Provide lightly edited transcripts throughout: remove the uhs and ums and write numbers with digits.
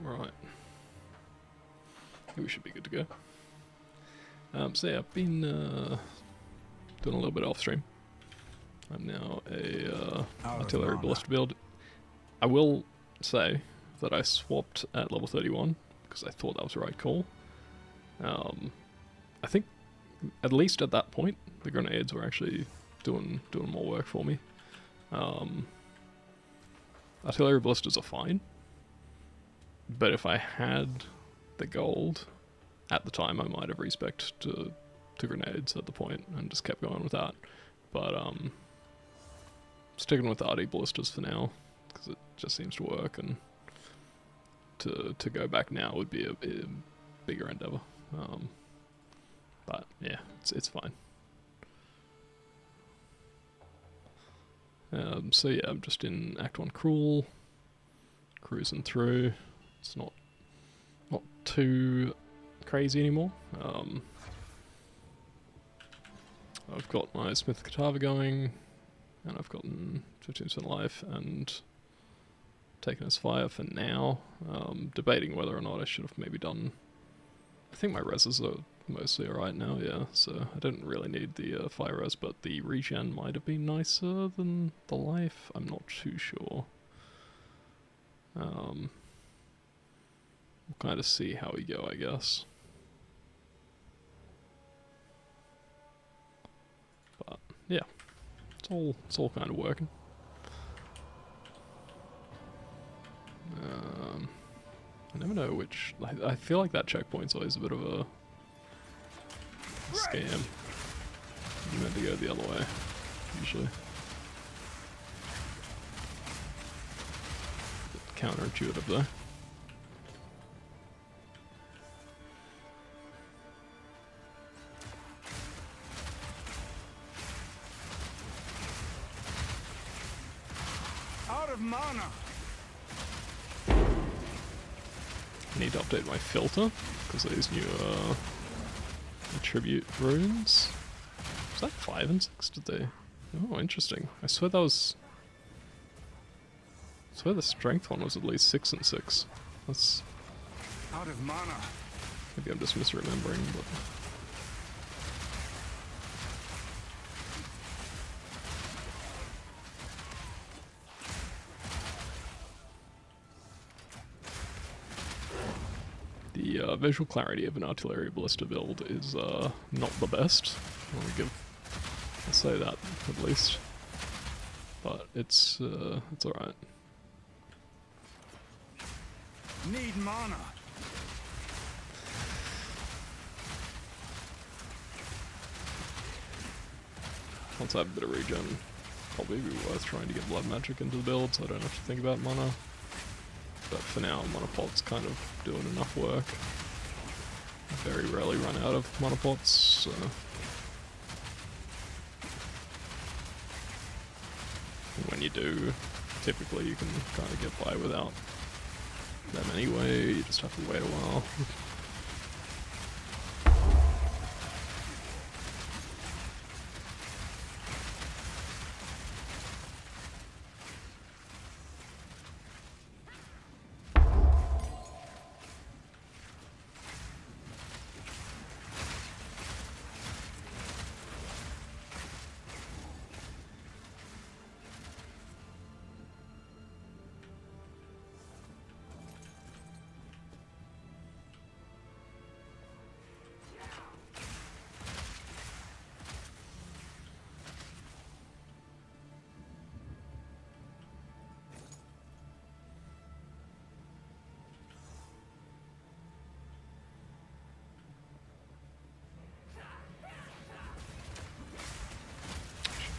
Right. We should be good to go. So yeah, I've been doing a little bit off stream. I'm now a artillery ballista build. I will say that I swapped at level 31 because I thought that was the right call. I think at least at that point the grenades were actually doing more work for me. Artillery ballistas are fine, but if I had the gold at the time, I might have respec'd to grenades at the point and just kept going with that. But sticking with the arti ballistas for now because it just seems to work, and to go back now would be a bigger endeavor. But yeah, it's fine. So yeah, I'm just in Act 1 Cruel, cruising through. It's not too crazy anymore. I've got my Smith Katava going, and I've gotten 15% life and taken as fire for now. Debating whether or not I should have maybe done... I think my reses are mostly alright now, yeah, so I didn't really need the fire res, but the regen might have been nicer than the life. I'm not too sure. We'll kind of see how we go, I guess. But yeah, it's all kind of working. I never know which. I feel like that checkpoint's always a bit of a scam. You meant to go the other way, usually. Counterintuitive though. Out of mana. I need to update my filter because of these new attribute runes. Was that 5 and 6? Did they? Oh, interesting. I swear that was. I swear the strength one was at least 6 and 6. That's. Out of mana. Maybe I'm just misremembering, but. The visual clarity of an artillery ballista build is not the best. I'll say that at least, but it's alright. Need mana. Once I have a bit of regen, probably be worth trying to get blood magic into the build so I don't have to think about mana. But for now, monopot's kind of doing enough work. I very rarely run out of monopots, so... And when you do, typically you can kind of get by without them anyway, you just have to wait a while.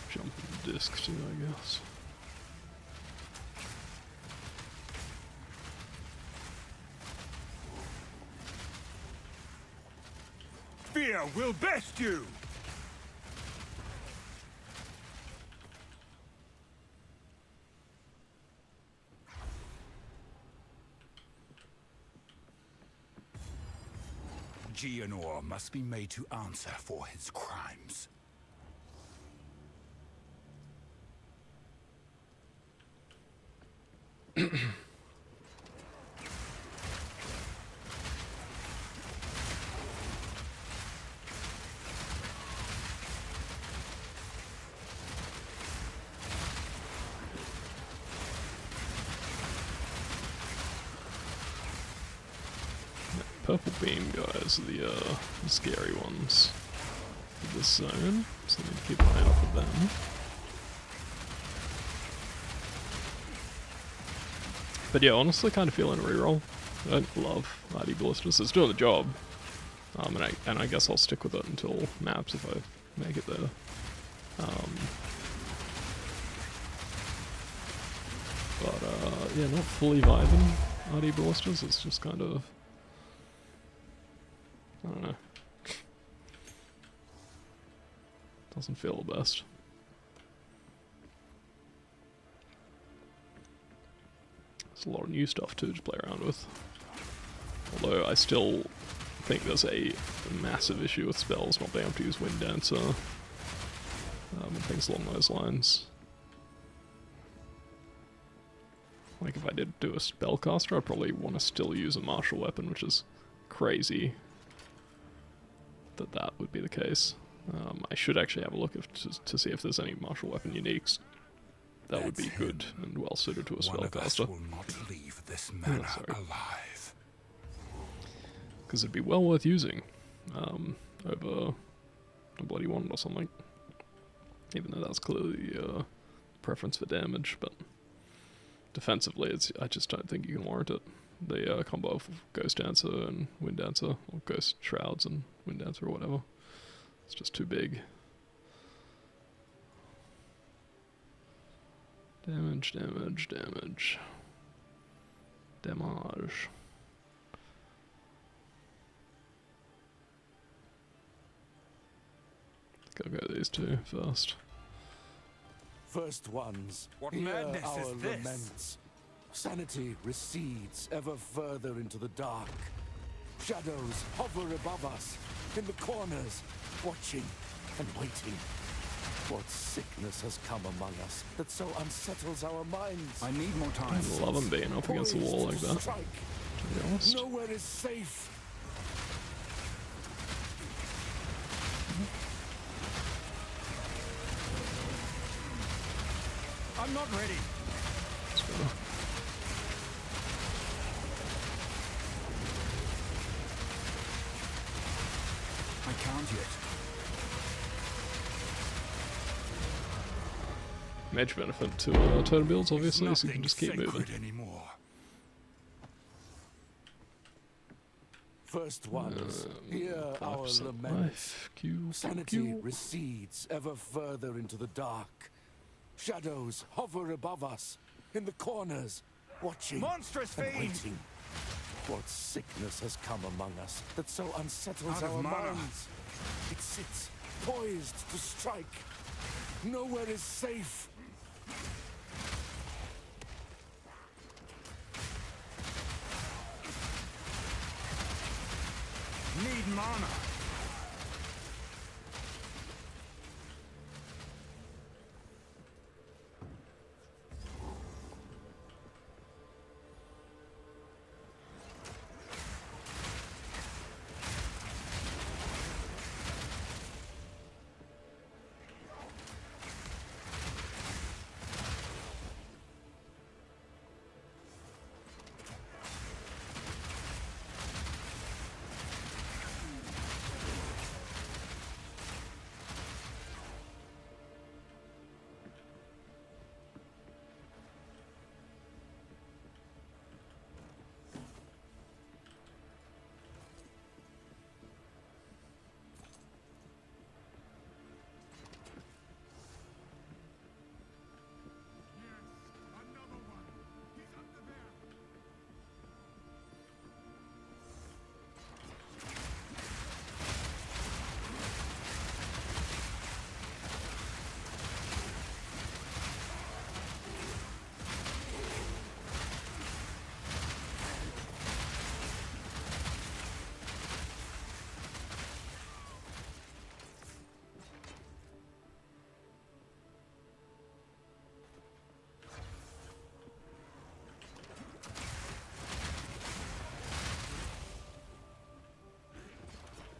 Jump the disc too, I guess. Fear will best you. Geonor must be made to answer for his crimes. purple beam guys are the scary ones for this zone, so I need to keep an eye out for them. But yeah, honestly, kind of feeling a reroll. I don't love arti ballistas. It's doing the job, and I guess I'll stick with it until maps if I make it there. But yeah, not fully vibing arti ballistas. It's just kind of, I don't know. Doesn't feel the best. There's a lot of new stuff too to play around with. Although I still think there's a massive issue with spells not being able to use Wind Dancer and things along those lines. Like if I did do a spellcaster, I'd probably want to still use a martial weapon, which is crazy that would be the case. I should actually have a look to see if there's any martial weapon uniques that would be good and well suited to a spellcaster. Will not leave this manor alive. Because it'd be well worth using over a bloody wand or something. Even though that's clearly the preference for damage, but defensively, I just don't think you can warrant it. The combo of Ghost Dancer and Wind Dancer, or Ghost Shrouds and Wind Dancer or whatever, it's just too big. Damage, damage, damage. Damage. I think I'll go these two first. First ones, What hear madness our is this? laments. Sanity recedes ever further into the dark. Shadows hover above us, in the corners, watching and waiting. What sickness has come among us that so unsettles our minds? I need more time. I love him being up against the wall like that, Strike. to be honest. Nowhere is safe. I'm not ready. It's better. I can't yet. Major benefit to totem builds, obviously, so you can just keep moving. Anymore. First ones, hear our 5% laments. life. Q, Sanity Q. recedes ever further into the dark. Shadows hover above us, in the corners, watching Monstrous and fiend! waiting. What sickness has come among us that so unsettles Out of our mana. minds? It sits, poised to strike. Nowhere is safe. Need mana.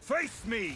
Face me!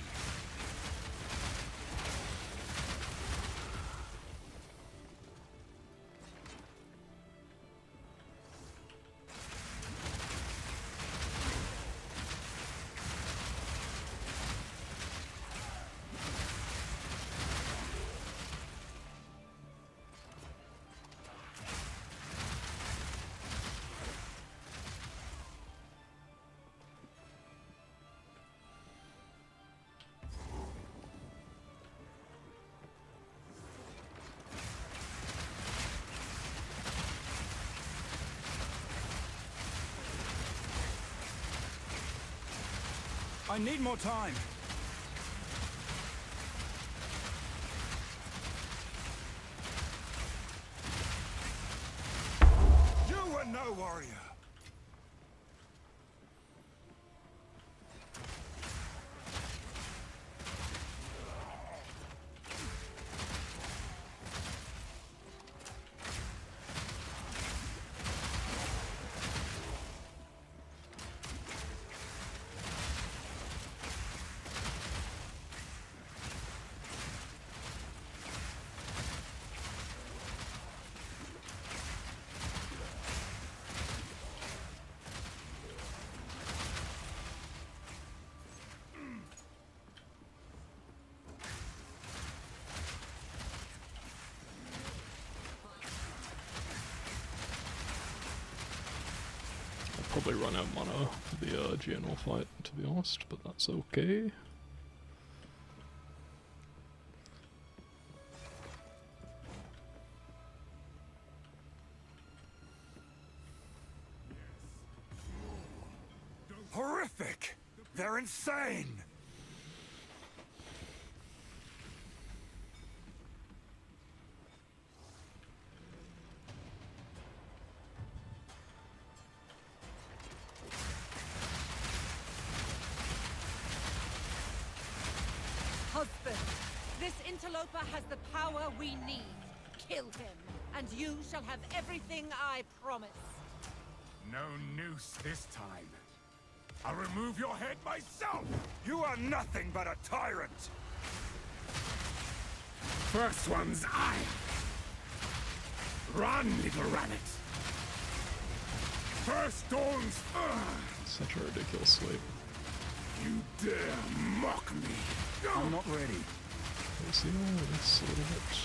I need more time. You are no warrior. Probably run out of mana for the general fight, to be honest, but that's okay. Horrific! They're insane! Husband, this interloper has the power we need. Kill him, and you shall have everything I promise. No noose this time. I'll remove your head myself! You are nothing but a tyrant! First one's I. Run, little rabbit! First dawn's Such a ridiculous sweep. You dare mock me! I'm not ready. Let's see all this a little bit.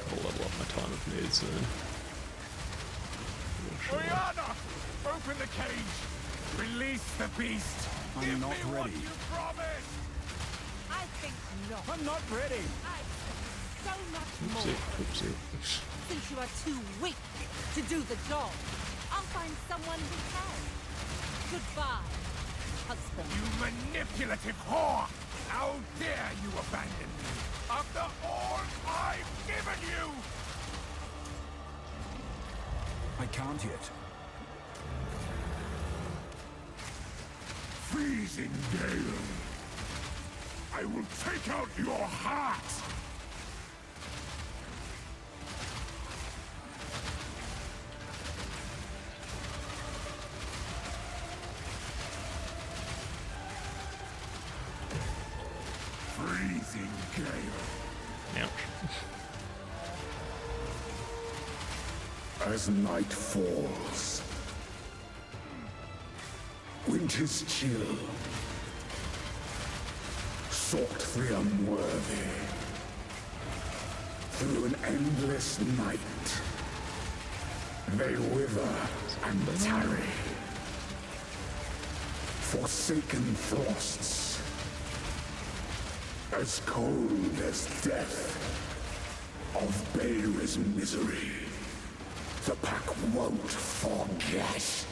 I'll level up my time of need soon. Oriana! Open the cage! Release the beast! Give not me what ready. you promised! I think not. I'm not ready. I so much Oopsie, more. oopsie. Since you are too weak to do the job, I'll find someone who can. Goodbye, husband. You manipulative whore! How dare you abandon me after all I've given you! I can't yet. Freezing gale! I will take out your heart! Freezing gale! Ouch. As night falls, winter's chill, sought the unworthy, through an endless night, they wither and tarry, forsaken frosts, as cold as death, of Bael's misery. The pack won't forget.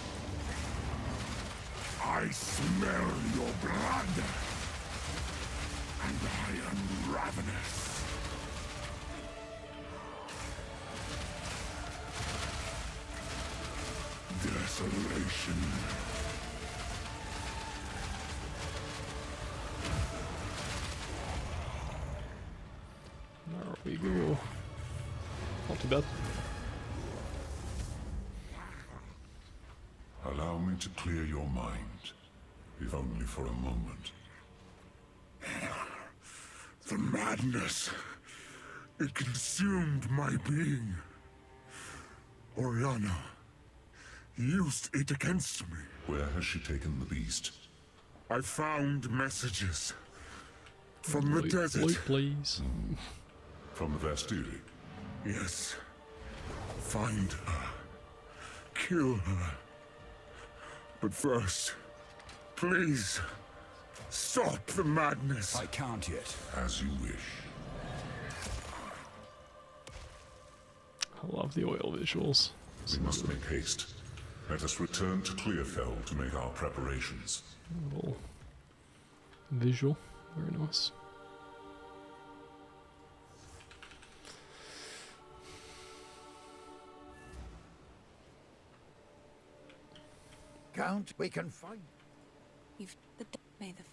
I smell your blood, and I am ravenous. Desolation. There we go. Not too bad. Allow me to clear your mind, if only for a moment. The madness. It consumed my being. Oriana used it against me. Where has she taken the beast? I found messages from the desert. Loot, please. From the Vastiri? Yes. Find her. Kill her. But first, please, stop the madness. I can't yet. As you wish. I love the oil visuals. We must make haste. Let us return to Clearfell to make our preparations. A little visual, very nice. Count, we can find. You've the may the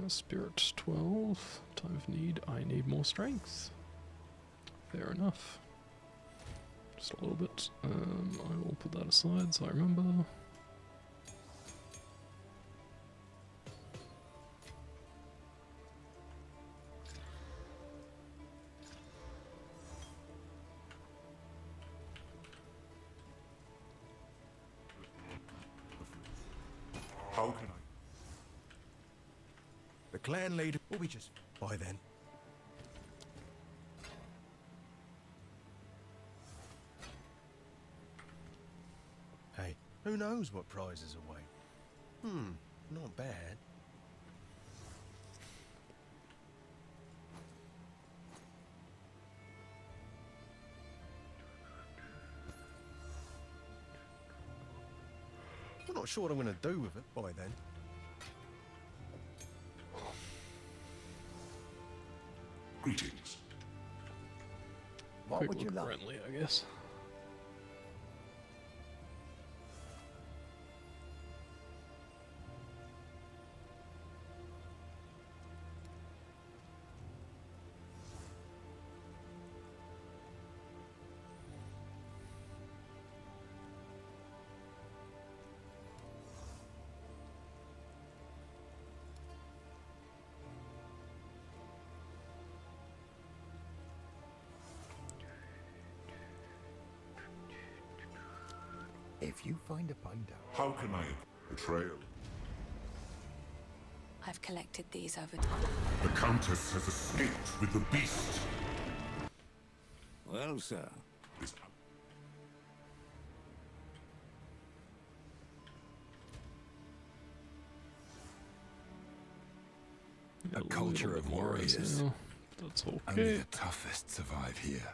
Spirit 12. Time of need. I need more strength. Fair enough. Just a little bit. I will put that aside so I remember. How can I? The clan leader will be just by then. Hey, who knows what prizes await? Not bad. I'm not sure what I'm going to do with it by then. Greetings. What Quick would you look like? at Renly, I guess. If you find a binder, How can I? Betrayal. I've collected these over time. The Countess has escaped with the beast. Well, sir, This A little culture bit of more warriors. as well. That's only okay. the toughest survive here.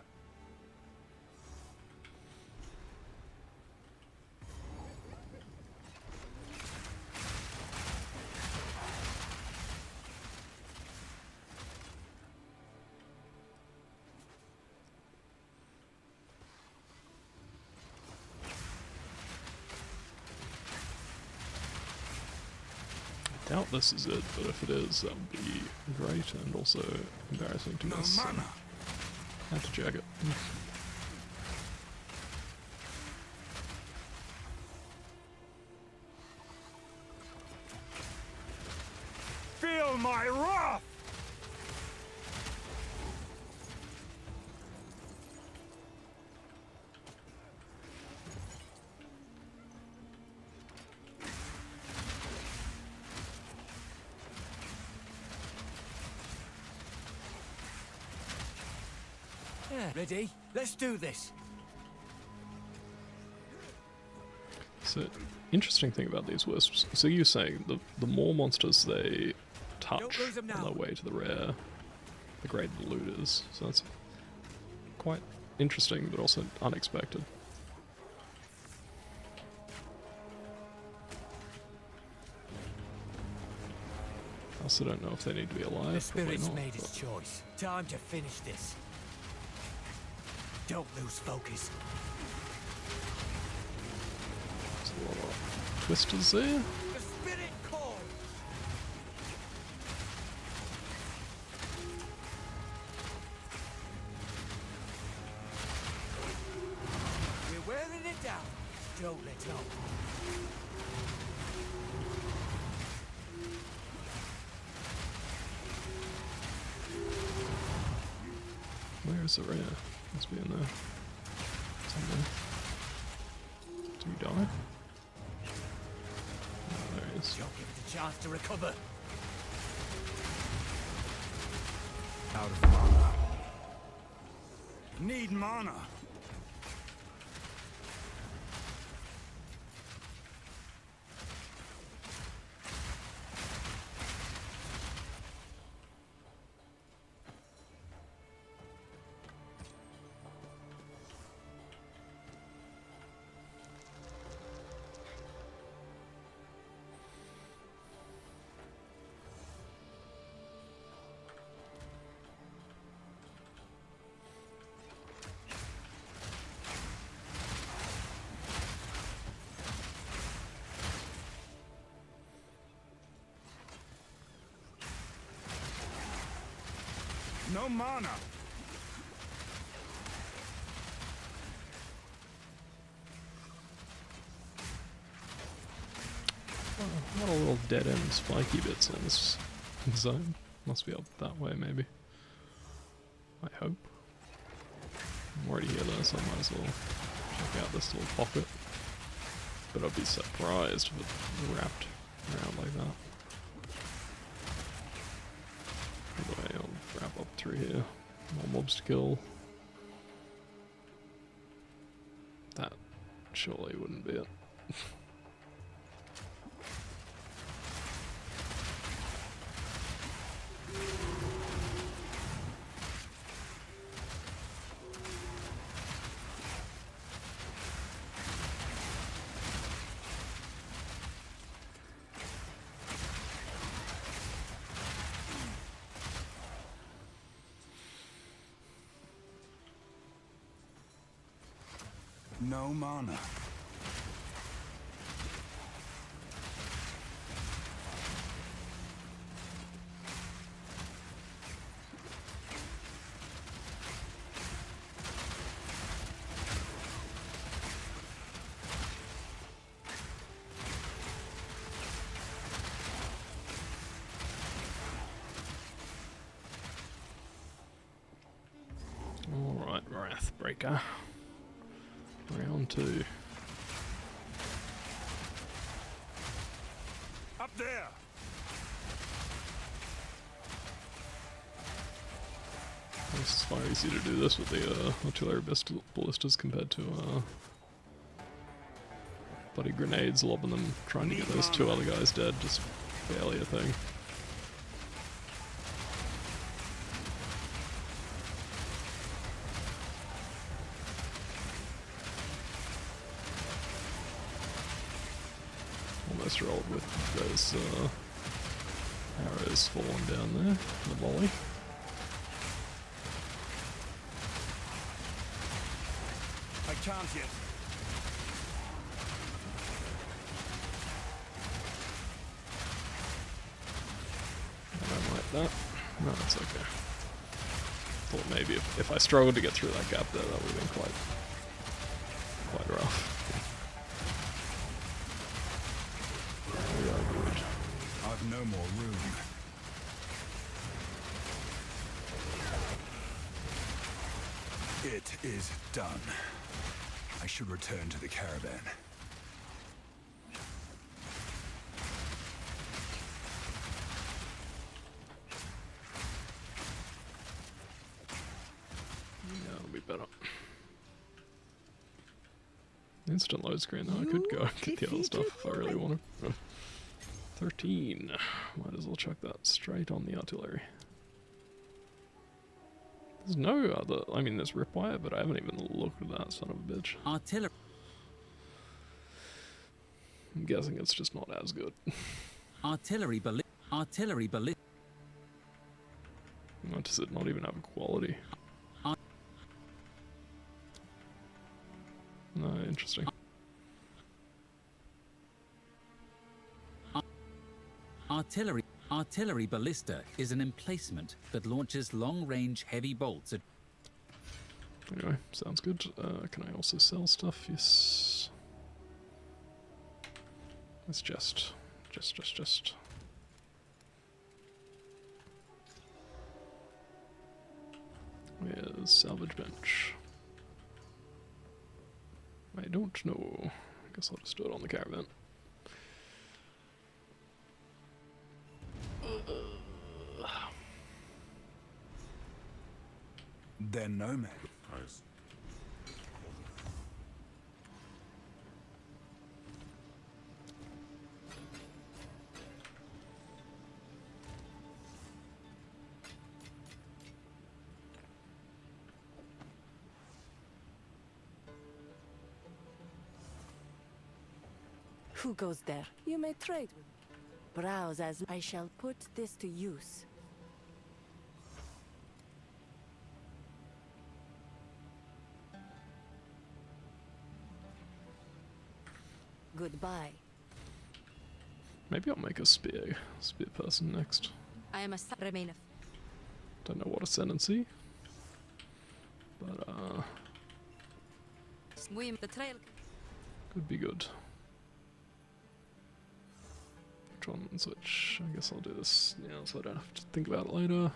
I doubt this is it, but if it is, that would be great and also embarrassing to No miss. So mana. had to jag it. Feel my wrath! yeah, ready? Let's do this. So, interesting thing about these wisps. So you're saying the more monsters they touch lose 'em on now. their way to the rare, the greater the loot is. So that's quite interesting, but also unexpected. I also don't know if they need to be alive. The Probably spirit's not, made but- its choice. Time to finish this. Don't lose focus. There's a lot of twisters there. The spirit calls. We're wearing it down. Don't let up. Where is the rare? Must be in there. Somewhere. Do you die? Oh, there he is. Don't give it a chance to recover. Out of mana. Need mana. No mana. A lot of little dead end spiky bits in this zone. Must be up that way, maybe. I hope. I'm already here though, so I might as well check out this little pocket. But I'd be surprised if it wrapped around like that. Anyway, I'll wrap up through here. More mobs to kill. That surely wouldn't be it. No mana. Alright, Wrathbreaker. Round 2. Up there. It's far easier to do this with the artillery ballistas compared to bloody grenades lobbing them, trying to get those 2 other guys dead, just barely a thing. Almost rolled with those arrows falling down there, the volley. I can't yet. I don't like that. No, it's okay. Thought maybe if I struggled to get through that gap there, that would have been quite rough. We are good. I've no more room. It is done. I should return to the caravan. Yeah, it'll be better. Instant load screen though, I could go and get the other stuff if I really wanted. 13. Might as well chuck that straight on the artillery. There's no other, I mean there's ripwire, but I haven't even looked at that son of a bitch. Artillery. I'm guessing it's just not as good. Artillery ballistas. What, does it not even have quality? No, interesting. Artillery ballista is an emplacement that launches long-range heavy bolts at... Anyway, sounds good. Can I also sell stuff? Yes. Let's just. Where's salvage bench? I don't know. I guess I'll just do it on the caravan. They're nomad. Nice. Who goes there? You may trade with me. Browse as I shall put this to use. Goodbye. Maybe I'll make a spear person next. I am a remaineth. Don't know what ascendancy, but The trail. could be good. Which one switch? I guess I'll do this now so I don't have to think about it later.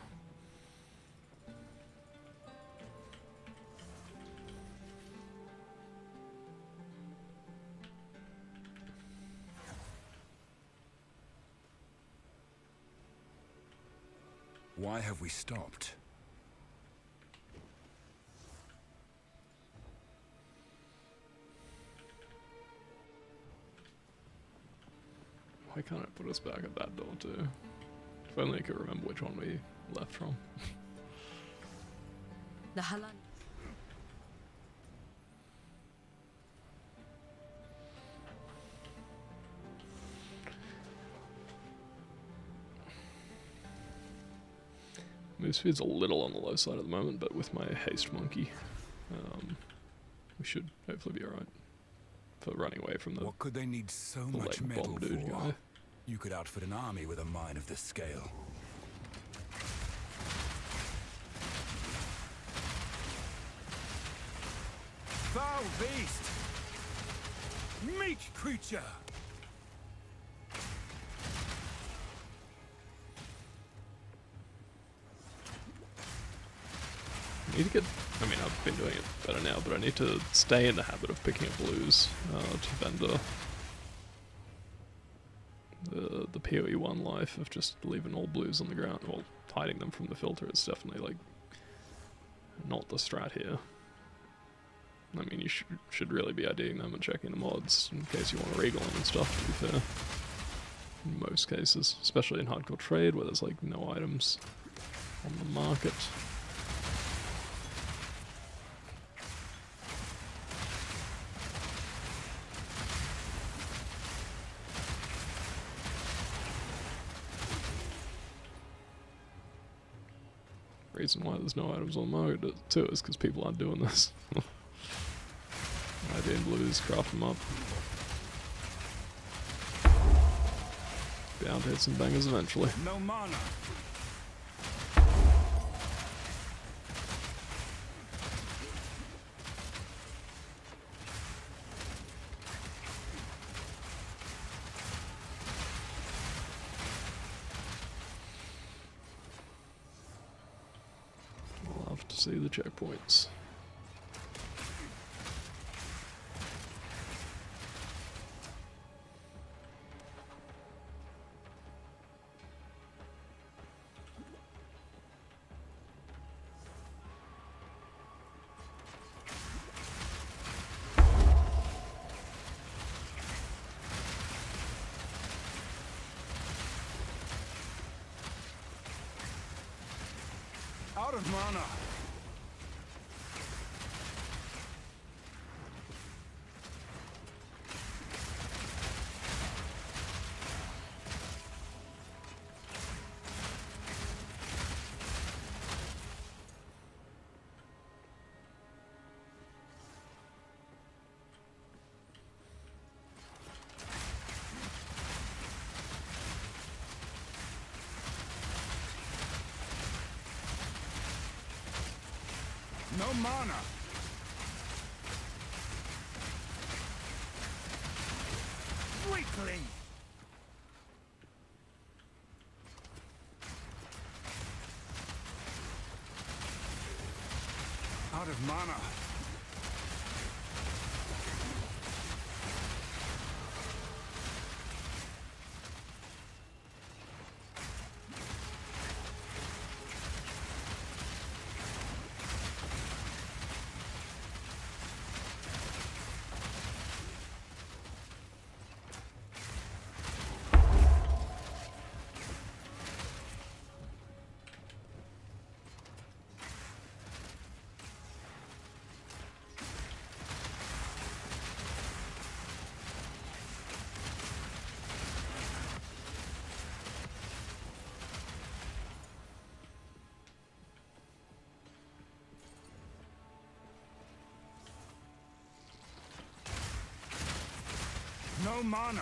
Why have we stopped? Why can't it put us back at that door too? If only I could remember which one we left from. The Halan. Move speed's a little on the low side at the moment, but with my haste monkey, we should hopefully be alright for running away from the What could they need so the much leg metal bomb dude for? guy. You could outfit an army with a mine of this scale. Foul beast! Meat creature! I need to get, I mean I've been doing it better now, but I need to stay in the habit of picking up blues to vendor. The PoE1 life of just leaving all blues on the ground, well, hiding them from the filter is definitely like not the strat here. I mean, you should really be IDing them and checking the mods in case you want to regal them and stuff, to be fair. In most cases, especially in hardcore trade where there's like no items on the market. Reason why there's no items on the market too is because people aren't doing this. ID in blues, craft them up. Bound to hit some bangers eventually. No mana! Love to see the checkpoints. Out of mana! No mana! Weakling! Out of mana! No mana!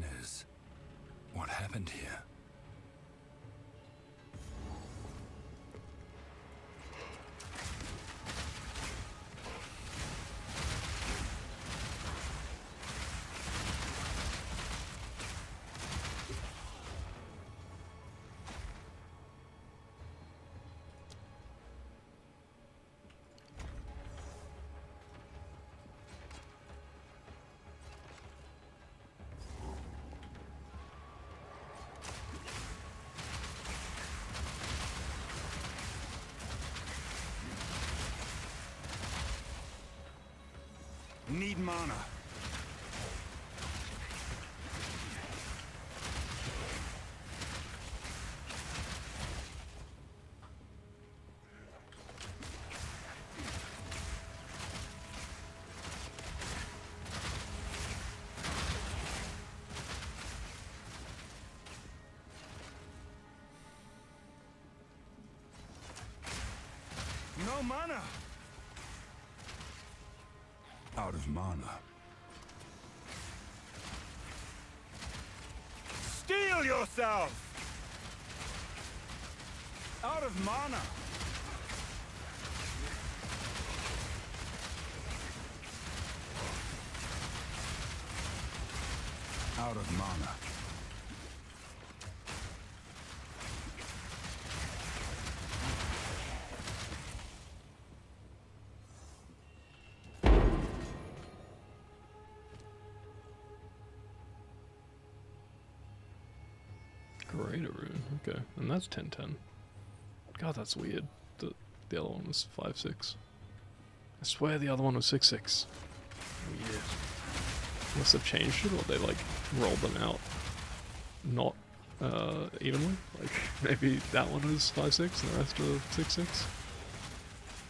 Inez, what happened here? Need mana. No mana. Out of mana. Steel yourself! Out of mana. Out of mana. Greater rune, okay. And that's 10-10. God, that's weird. The other one was 5-6. I swear the other one was 6-6. Weird. Must have changed it, or they like rolled them out not evenly. Like maybe that one is 5-6 and the rest are 6-6.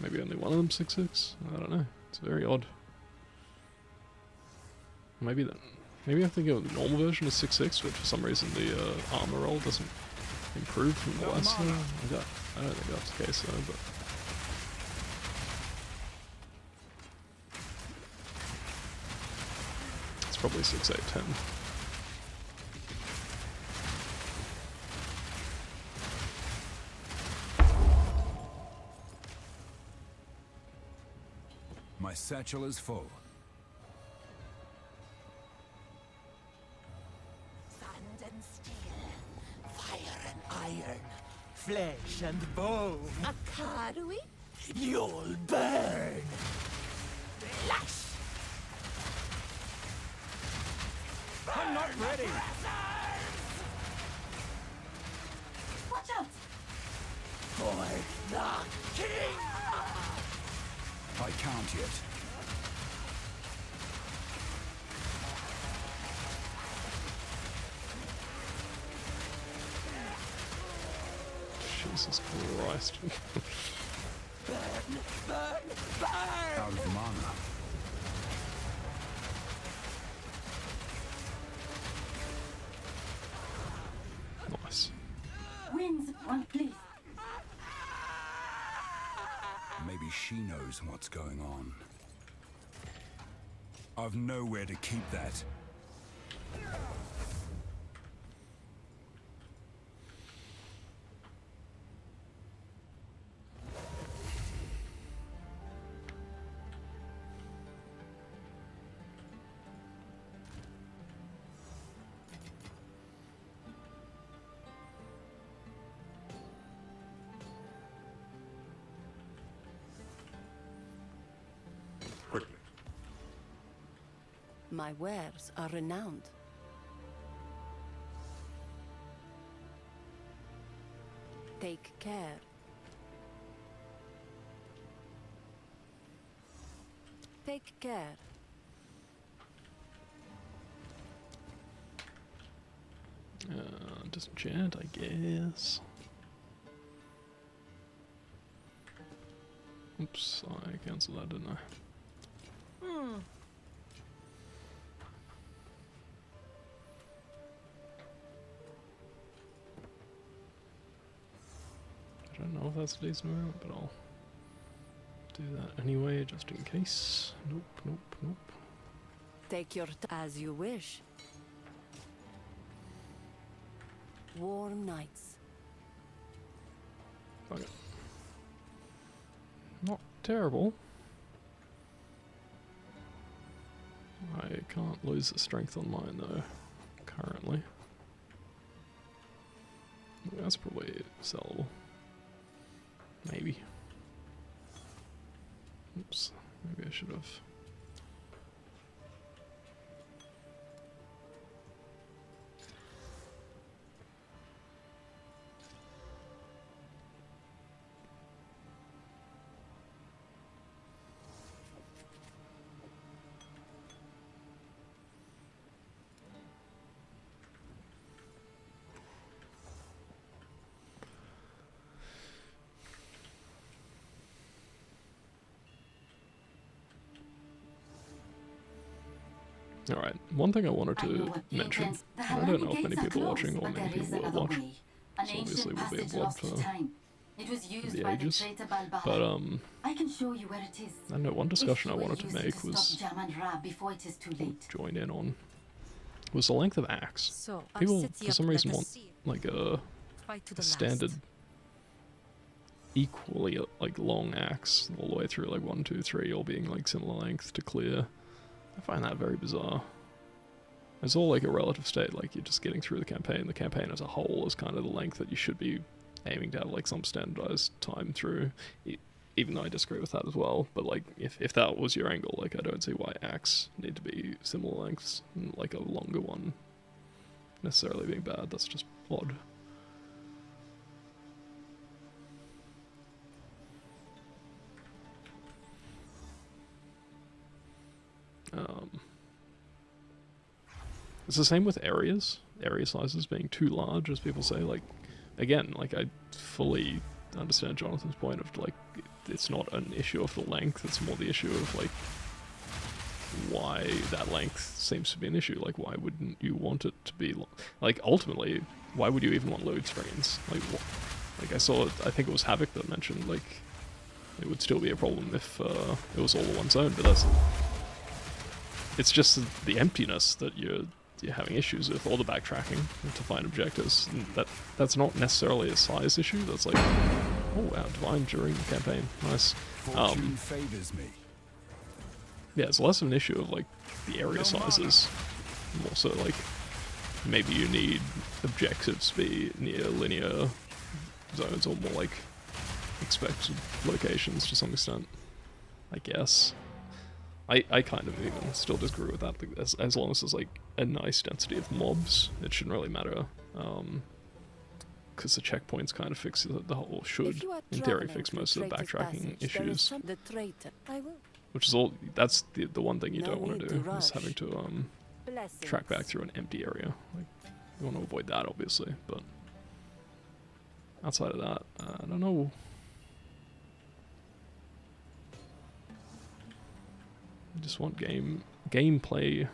Maybe only one of them 6-6. I don't know. It's very odd. Maybe that. Maybe I'm thinking of the normal version is 6-6, but for some reason the armor roll doesn't improve from the last one. I don't think that's the case though, but. It's probably 6, 8, 10. My satchel is full. Sand and steel, fire and iron, flesh and bone. Akarui? You'll burn! Flash! I'm not ready! Watch out! For the king! I can't yet. Jesus Christ. Burn! Burn! Burn! Out of mana. Nice. Wings, one please. Maybe she knows what's going on. I've nowhere to keep that. Quickly. My wares are renowned. Take care. Take care. Disenchant, I guess. Oops, I cancelled that, didn't I? I don't know if that's a decent amount, but I'll do that anyway, just in case. Nope, nope, nope. Take your as you wish. Warm nights. Fuck it. Not terrible. I can't lose the strength on mine though, currently. That's probably sellable. Maybe. Oops. Maybe I should have. Alright, one thing I wanted to mention, and I don't know if many people watching or many people will watch, so obviously will be a vlog for the ages, but I can show you where it is. I don't know, one discussion I wanted to make was, join in on, was the length of axe. So, People, for some reason, want like a standard, equally like long axe all the way through, like 1, 2, 3, all being like similar length to clear. I find that very bizarre. It's all like a relative state, like you're just getting through the campaign. The campaign as a whole is kind of the length that you should be aiming to have like some standardized time through, even though I disagree with that as well. But like, if that was your angle, like I don't see why acts need to be similar lengths, and like a longer one necessarily being bad. That's just odd. It's the same with areas. Area sizes being too large, as people say. Like, again, like I fully understand Jonathan's point of like, it's not an issue of the length. It's more the issue of like why that length seems to be an issue. Like, why wouldn't you want it to be like ultimately? Why would you even want load screens? Like, like I saw, I think it was Havoc that mentioned like it would still be a problem if it was all in one zone, but that's. It's just the emptiness that you're having issues with, all the backtracking to find objectives. And that's not necessarily a size issue. That's like, oh wow, divine during the campaign, nice. Fortune favors me. Yeah, it's less of an issue of like the area sizes, more so like maybe you need objectives to be near linear zones or more like expected locations to some extent, I guess. I kind of even still disagree with that, as long as there's like a nice density of mobs, it shouldn't really matter, because the checkpoints kind of fix the whole, should in theory fix most of the backtracking issues, which is all, that's the one thing you don't want to do, is having to track back through an empty area. Like, you want to avoid that obviously, but outside of that, I don't know. I just want gameplay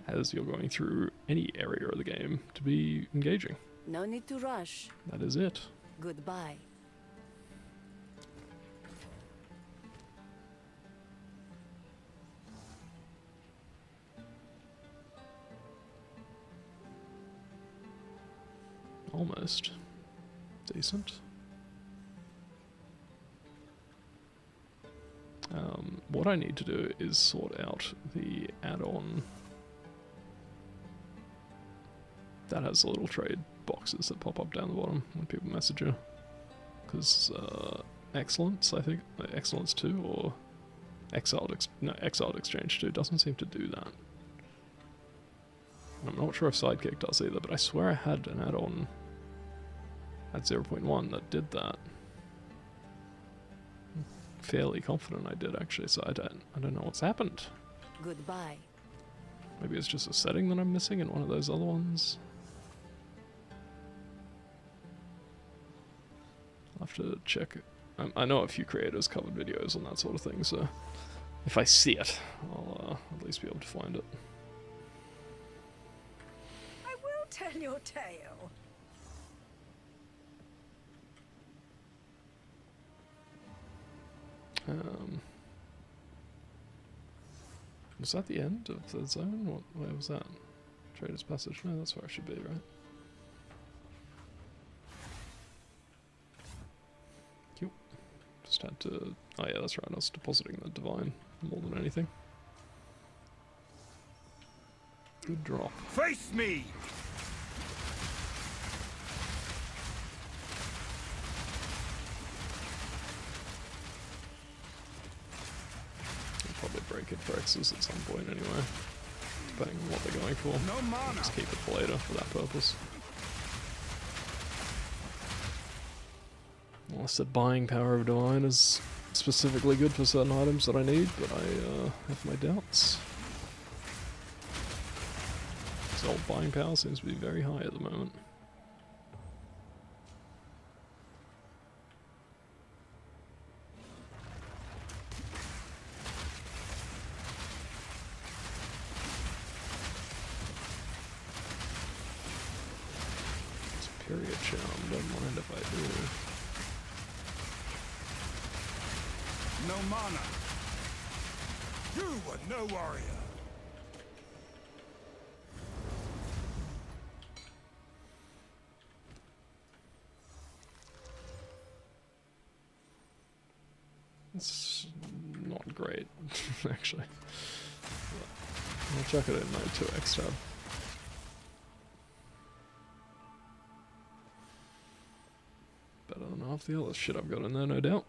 as you're going through any area of the game to be engaging. No need to rush. That is it. Goodbye. Almost decent. What I need to do is sort out the add-on that has the little trade boxes that pop up down the bottom when people message you. Because Excellence, I think, Excellence 2 or Exiled Exchange 2 doesn't seem to do that. And I'm not sure if Sidekick does either, but I swear I had an add-on at 0.1 that did that. Fairly confident I did actually, so I don't know what's happened. Goodbye. Maybe it's just a setting that I'm missing in one of those other ones. I'll have to check. I know a few creators covered videos on that sort of thing, so if I see it, I'll at least be able to find it. I will tell your tale. Was that the end of the zone? Where was that? Trader's Passage? No, that's where I should be, right? Just had to... Oh yeah, that's right, I was depositing the divine more than anything. Good drop. Face me! I'll probably break it for X's at some point anyway, depending on what they're going for. No mana. Just keep it for later for that purpose. Unless that buying power of divine is specifically good for certain items that I need, but I have my doubts. This old buying power seems to be very high at the moment. Superior charm, don't mind if I do. No mana. You were no warrior. It's not great, actually. I'll chuck it in my 2x tab. Better than half the other shit I've got in there, no doubt.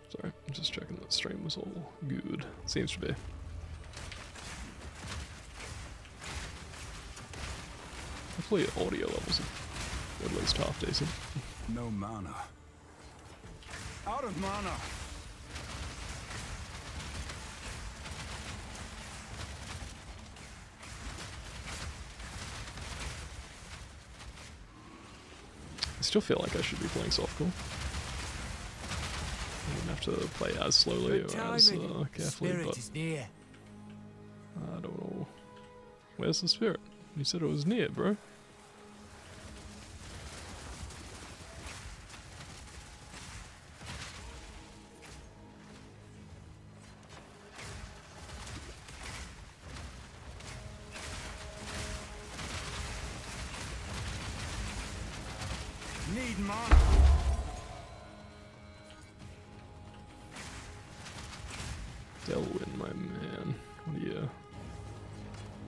Sorry, I'm just checking that stream was all good. Seems to be. Hopefully audio levels are at least half decent. No mana. Out of mana. I still feel like I should be playing softcore. I wouldn't have to play as slowly or as carefully, but I don't know. Where's the spirit? You said it was near, bro. Need mana. Delwyn, my man.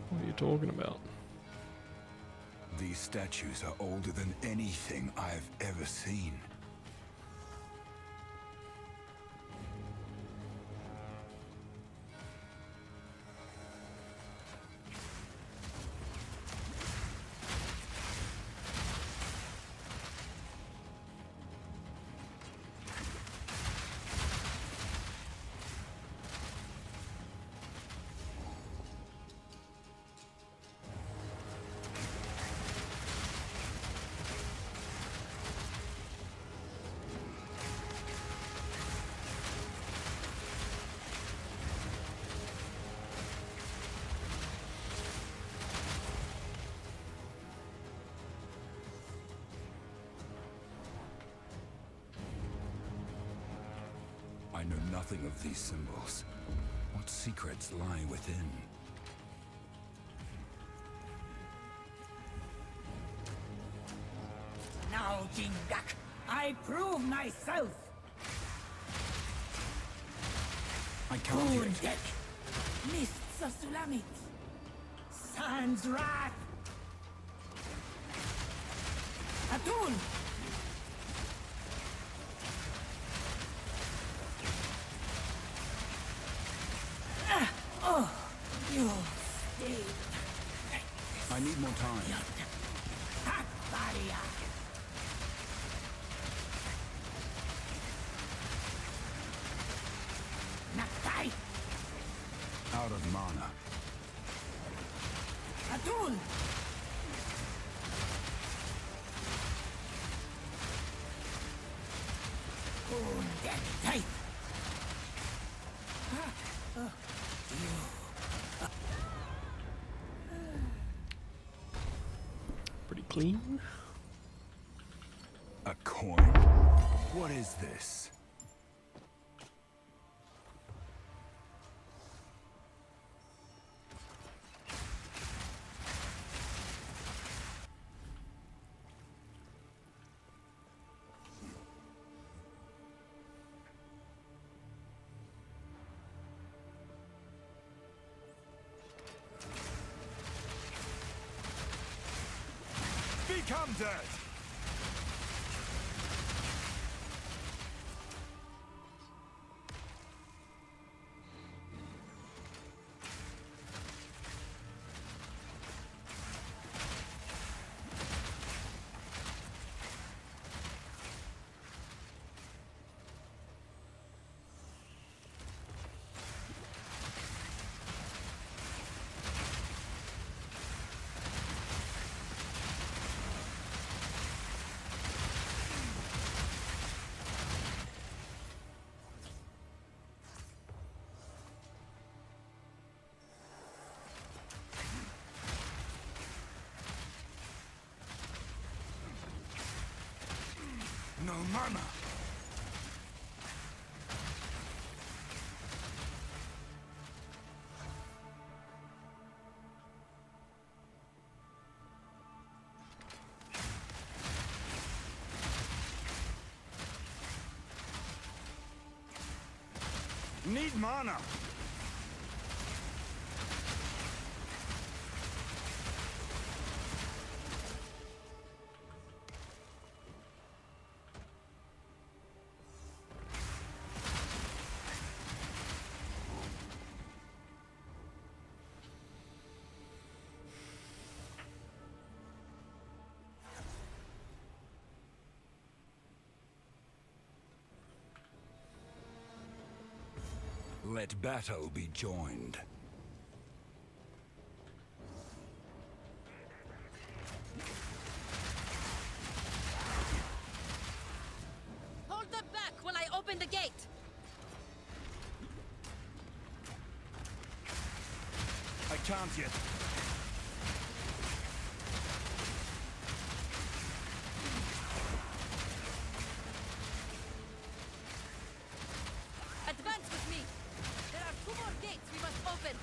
What are you talking about? These statues are older than anything I've ever seen. I know nothing of these symbols. What secrets lie within? Now, Jingak, I prove myself. I can't hear it. Deck, mists of Sulamit, Sans wrath. Atun. Oh, you stay. I need more time. Hot barrier. Naktai. Out of mana. Atun. Oh, that tight. Pretty clean. A coin? What is this? Become dirt! No mana! Need mana! Let battle be joined. Hold them back while I open the gate! I can't yet. Advance with me! There are 2 more gates we must open!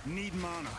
Need mana.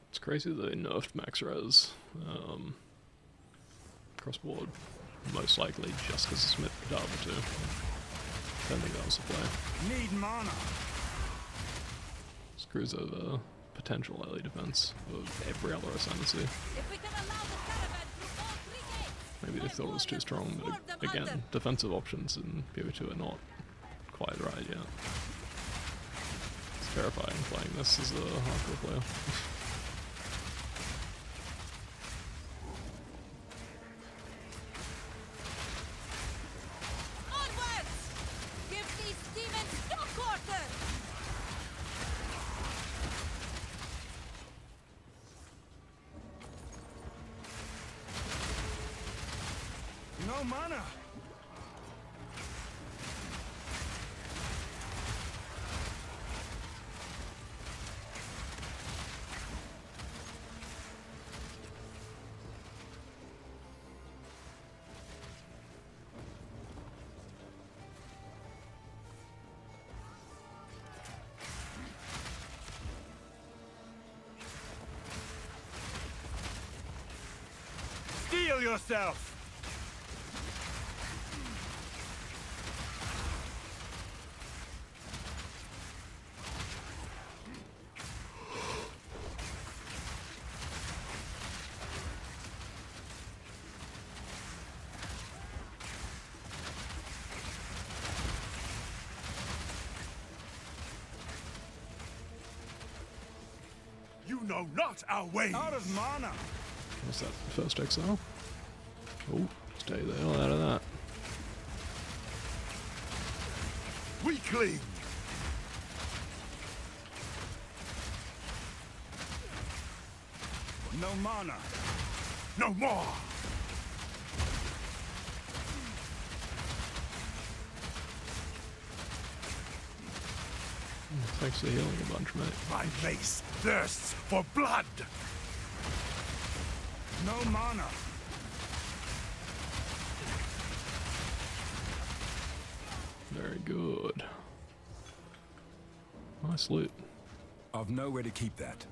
It's crazy that they nerfed max res cross board, most likely just because Smith could able to. Don't think that was the play. Need mana. Screws over potential early defense of every other ascendancy. If we can allow the caravan through all 3 gates, Maybe they thought it was too strong, but again, defensive options in PvP are not quite right yet. It's terrifying playing this as a hardcore player. onwards! Give these demons no quarter! No mana. Steel yourself. No, not our way. Out of mana. What's that? First Exile? Oh, stay the hell out of that. Weakling. No mana. No more. Thanks for healing a bunch, mate. My mace thirsts for blood. No mana. Very good. Nice loot. I've nowhere to keep that.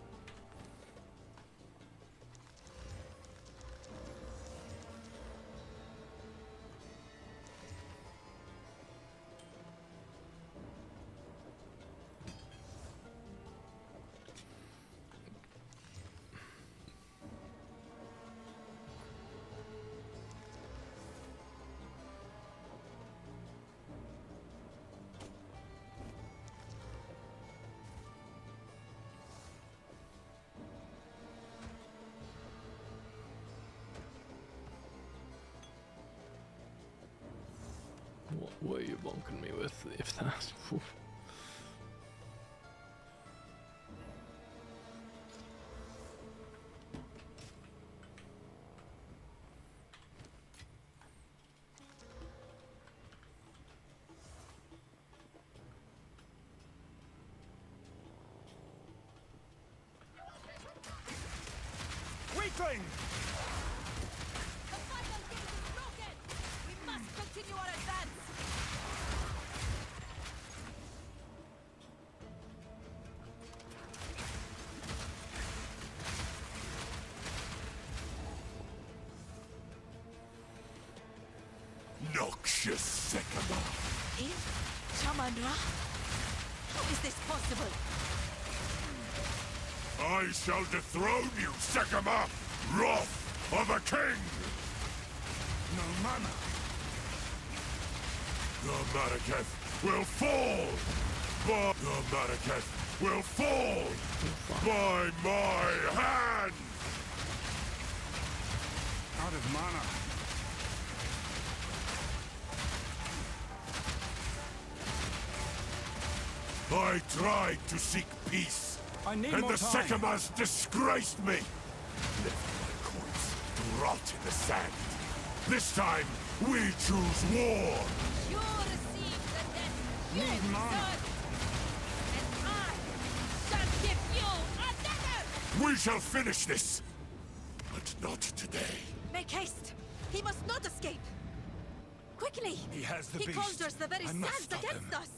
What were you bonking me with, if that? Weakling! The final gate is broken! We must continue our advance! Noxious Sycamore! Him? Shaman-Ra? How is this possible? I shall dethrone you, Sycamore! Wrath of a king! No mana! The Maraketh will fall! The Maraketh will fall! By my hand! Out of mana. I tried to seek peace, and the Sycamores disgraced me! Left my corpse to rot in the sand. This time, we choose war! You receive the death you deserve! And I shall give you another! We shall finish this! But not today. Make haste! He must not escape! Quickly! He has the He beast. conjures the very I must sands stop against him. us!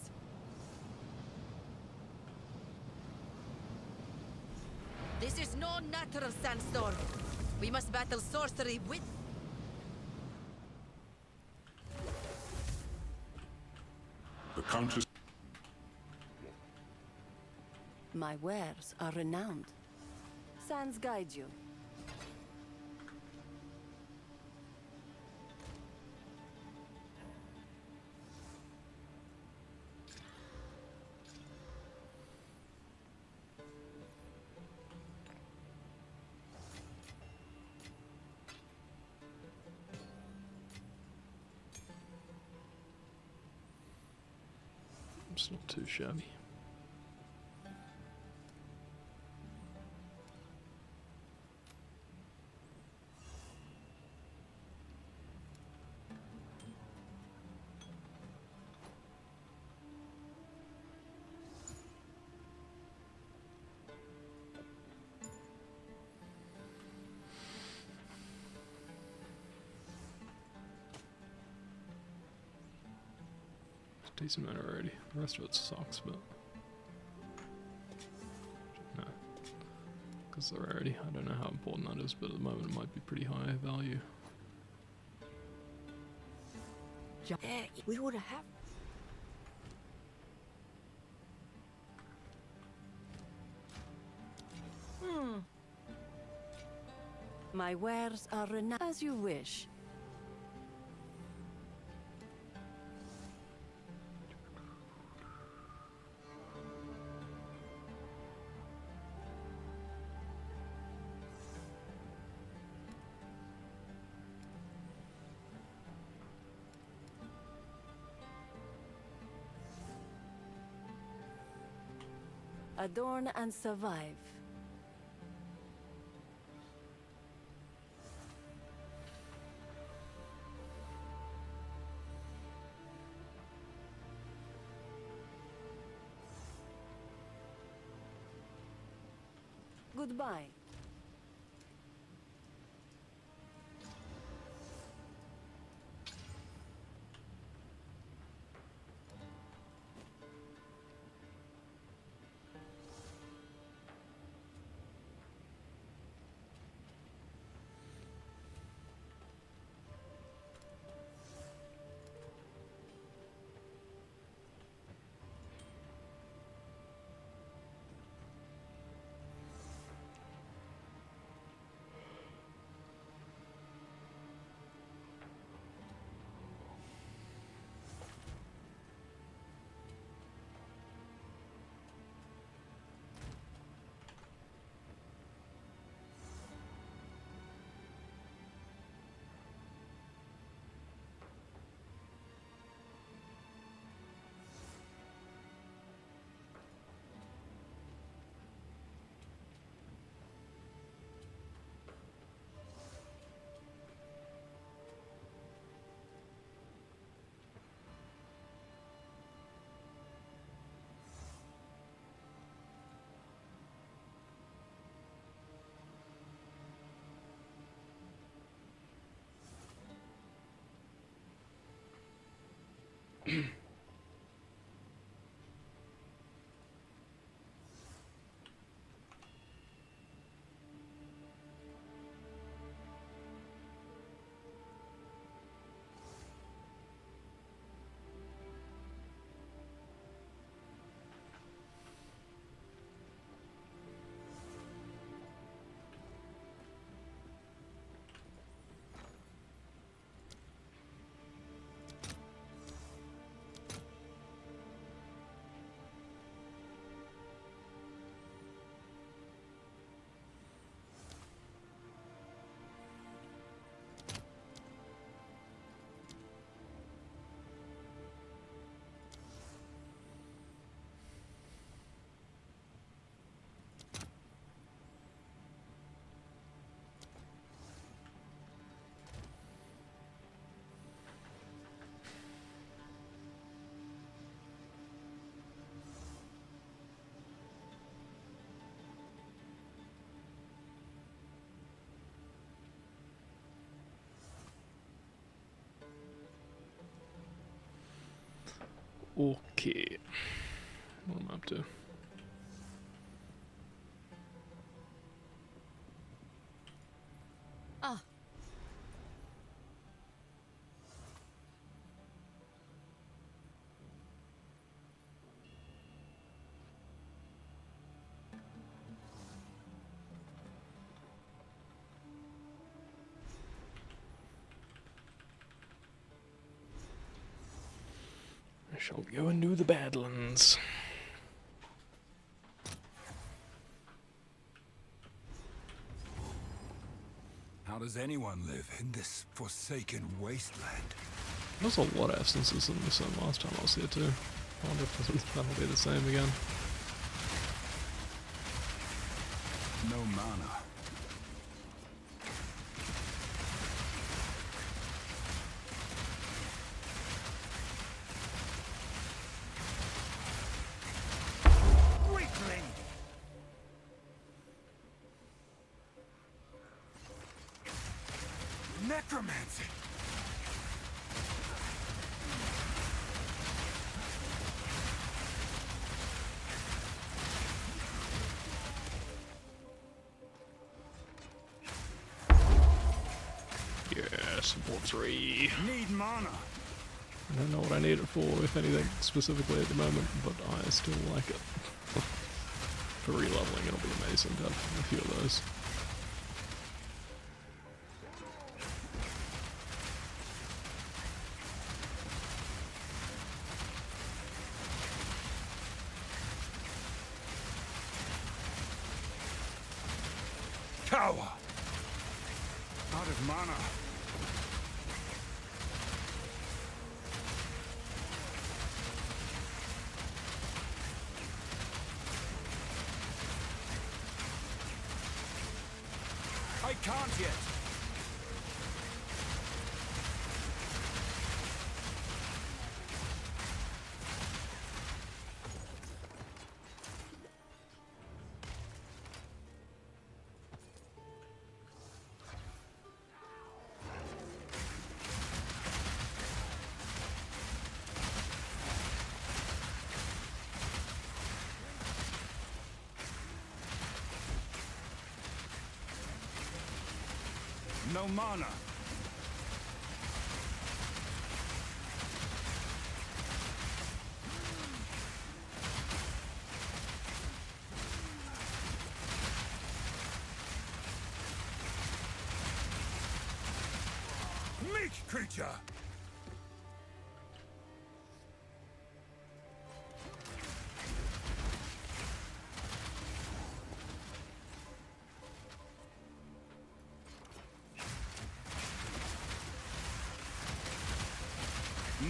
This is no natural sandstorm. We must battle sorcery with... The Countess... My wares are renowned. Sands guide you. It's not too shabby. Decent amount already. The rest of it sucks, but no, because the rarity. I don't know how important that is, but at the moment it might be pretty high value. We would have. My wares are renowned. As you wish. Adorn and survive. Goodbye. Okay. What am I up to? Ah. I shall go and do the Badlands. How does anyone live in this forsaken wasteland? There's a lot of essences in this one last time I was here too. I wonder if that'll be the same again. No mana. Weakling! Necromancy! Yeah, support 3. Need mana! I don't know what I need it for, if anything, specifically at the moment, but I still like it. For re-leveling, it'll be amazing to have a few of those. Cower! Out of mana. can't yet. No mana. Meek creature!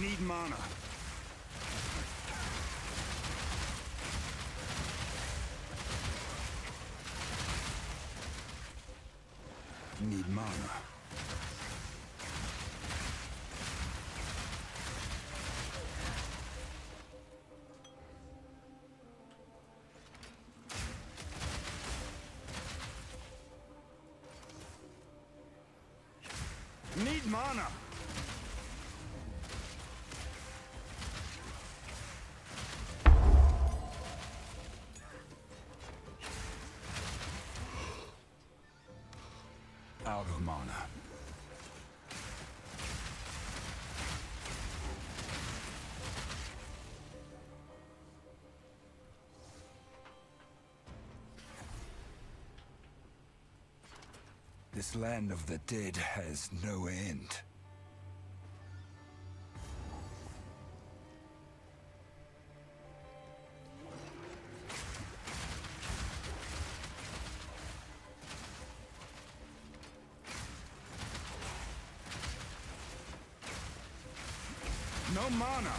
Need mana. Need mana. Need mana. Out of mana. This land of the dead has no end. No mana.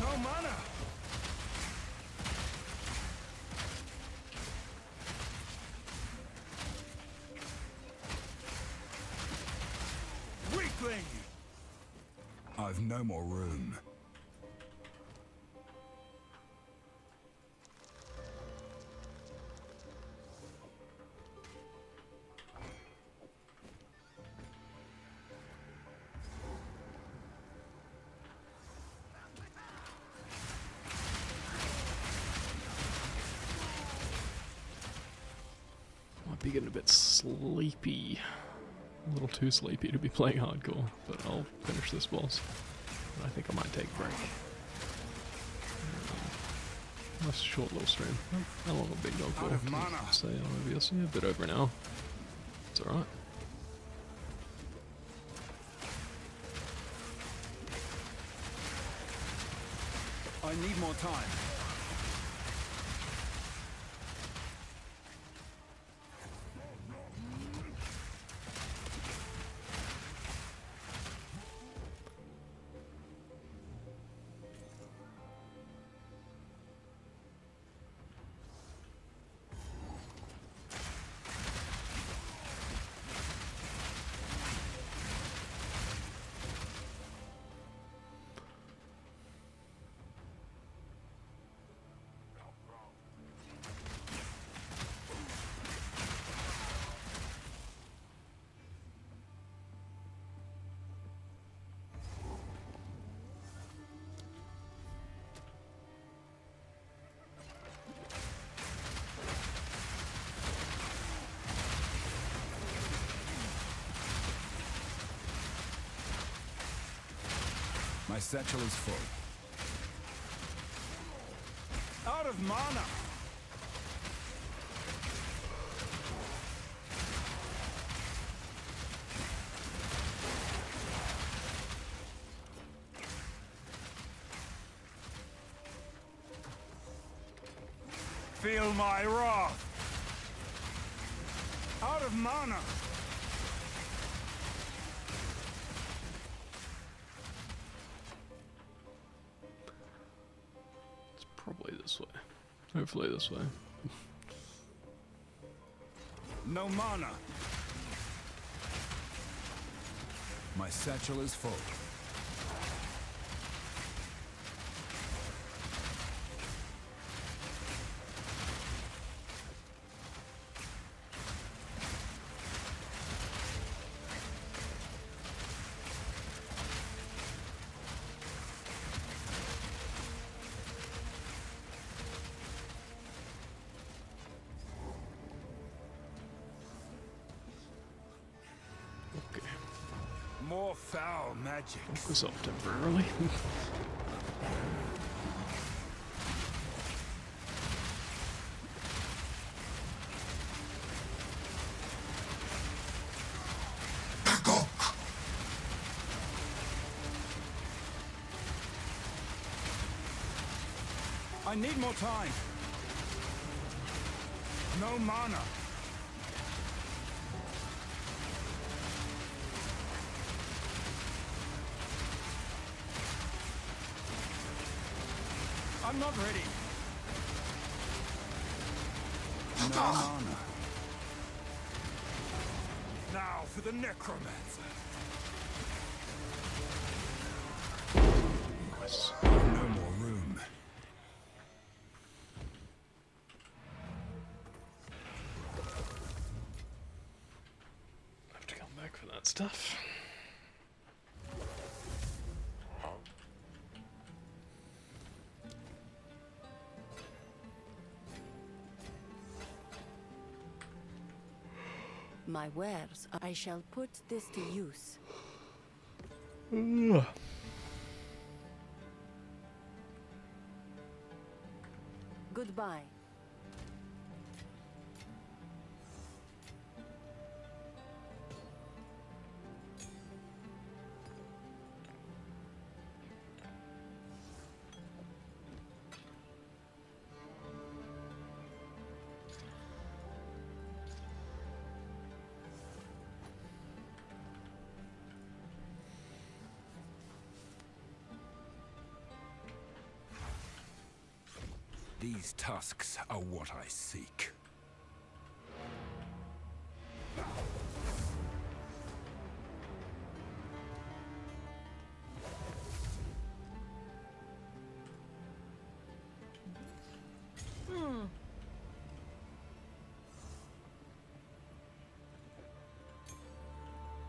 No mana. Weakling. I've no more room. Might be getting a bit sleepy. A little too sleepy to be playing hardcore, but I'll finish this boss. I think I might take a break. Nice short little stream. How long a big dog for? Say on OBS, yeah, a bit over an hour. It's alright. I need more time. My satchel is full. Out of mana! Feel my wrath! Out of mana! this way. Hopefully this way. No mana. My satchel is full. More foul magic. Focus off temporarily. I need more time. No mana. I'm not ready. No mana. Now for the necromancer. Nice. No more room. Have to come back for that stuff. My wares, I shall put this to use. Goodbye. These tusks are what I seek.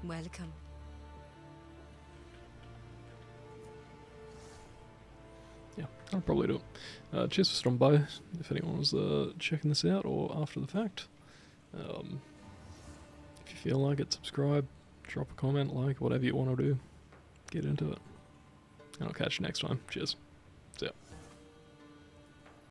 Welcome. Yeah, I'll probably do it. Cheers for stopping by, if anyone was checking this out or after the fact. If you feel like it, subscribe, drop a comment, like, whatever you want to do. Get into it. And I'll catch you next time. Cheers. See ya.